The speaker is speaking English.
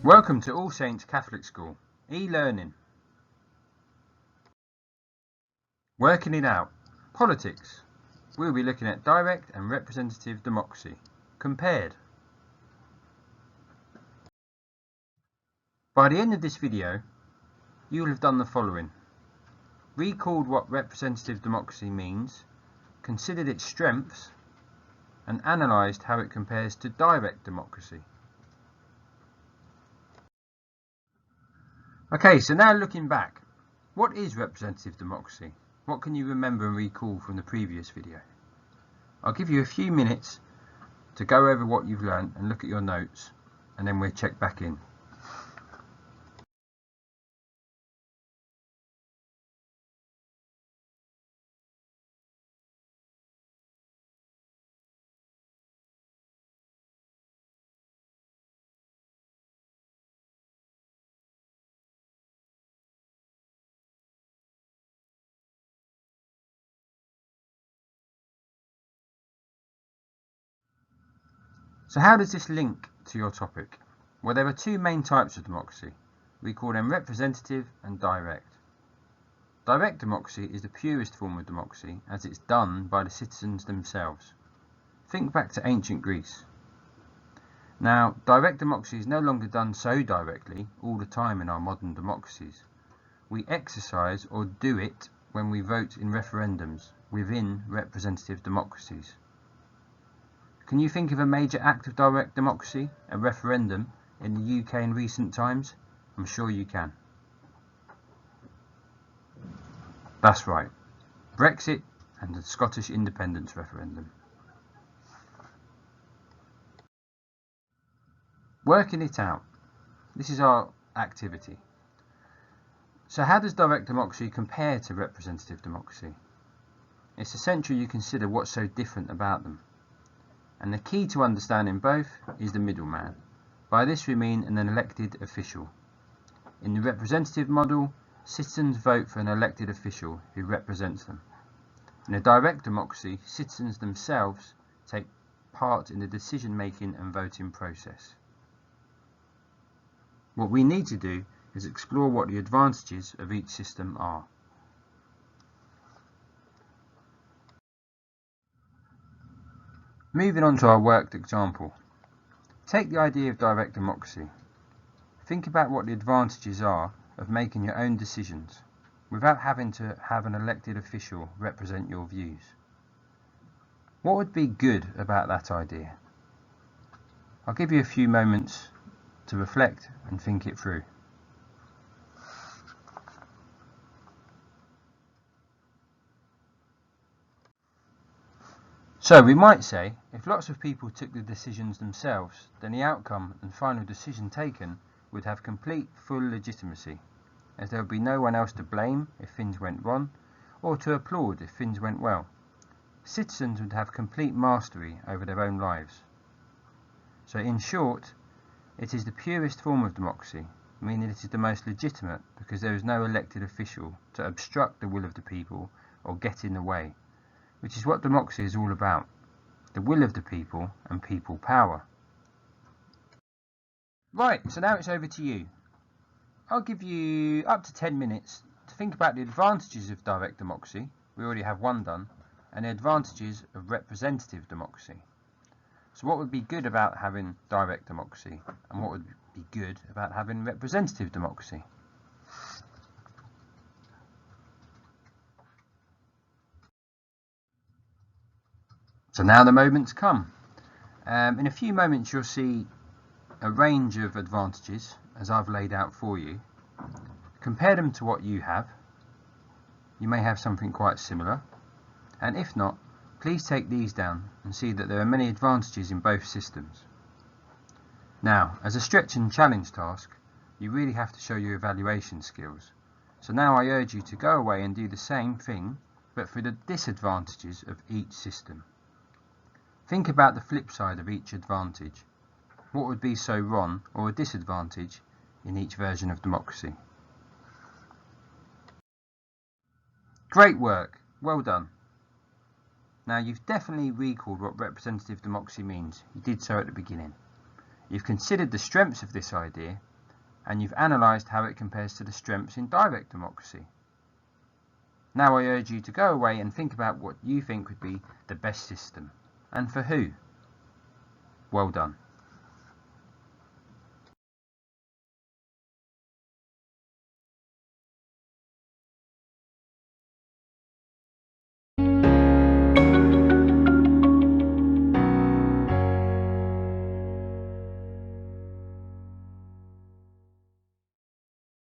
Welcome to All Saints Catholic School, e-learning. Working it out. Politics. We'll be looking at direct and representative democracy, compared. By the end of this video, you will have done the following. Recalled what representative democracy means, considered its strengths, and analysed how it compares to direct democracy. Okay, so now looking back, what is representative democracy? What can you remember and recall from the previous video? I'll give you a few minutes to go over what you've learned and look at your notes, and then we'll check back in. So how does this link to your topic? Well, there are two main types of democracy. We call them representative and direct. Direct democracy is the purest form of democracy as it's done by the citizens themselves. Think back to ancient Greece. Now, direct democracy is no longer done so directly all the time in our modern democracies. We exercise or do it when we vote in referendums within representative democracies. Can you think of a major act of direct democracy, a referendum, in the UK in recent times? I'm sure you can. That's right, Brexit and the Scottish independence referendum. Working it out. This is our activity. So how does direct democracy compare to representative democracy? It's essential you consider what's so different about them. And the key to understanding both is the middleman. By this we mean an elected official. In the representative model, citizens vote for an elected official who represents them. In a direct democracy, citizens themselves take part in the decision-making and voting process. What we need to do is explore what the advantages of each system are. Moving on to our worked example. Take the idea of direct democracy. Think about what the advantages are of making your own decisions without having to have an elected official represent your views. What would be good about that idea? I'll give you a few moments to reflect and think it through. So we might say, if lots of people took the decisions themselves, then the outcome and final decision taken would have complete, full legitimacy, as there would be no one else to blame if things went wrong, or to applaud if things went well. Citizens would have complete mastery over their own lives. So in short, it is the purest form of democracy, meaning it is the most legitimate because there is no elected official to obstruct the will of the people or get in the way. Which is what democracy is all about, the will of the people and people power. Right, so now it's over to you. I'll give you up to 10 minutes to think about the advantages of direct democracy, we already have one done, and the advantages of representative democracy. So what would be good about having direct democracy, and what would be good about having representative democracy? So now the moment's come. In a few moments you'll see a range of advantages as I've laid out for you. Compare them to what you have. You may have something quite similar, and if not, please take these down and see that there are many advantages in both systems. Now, as a stretch and challenge task, you really have to show your evaluation skills. So now I urge you to go away and do the same thing, but for the disadvantages of each system. Think about the flip side of each advantage. What would be so wrong or a disadvantage in each version of democracy? Great work, well done. Now you've definitely recalled what representative democracy means. You did so at the beginning. You've considered the strengths of this idea and you've analysed how it compares to the strengths in direct democracy. Now I urge you to go away and think about what you think would be the best system, and for who. Well done.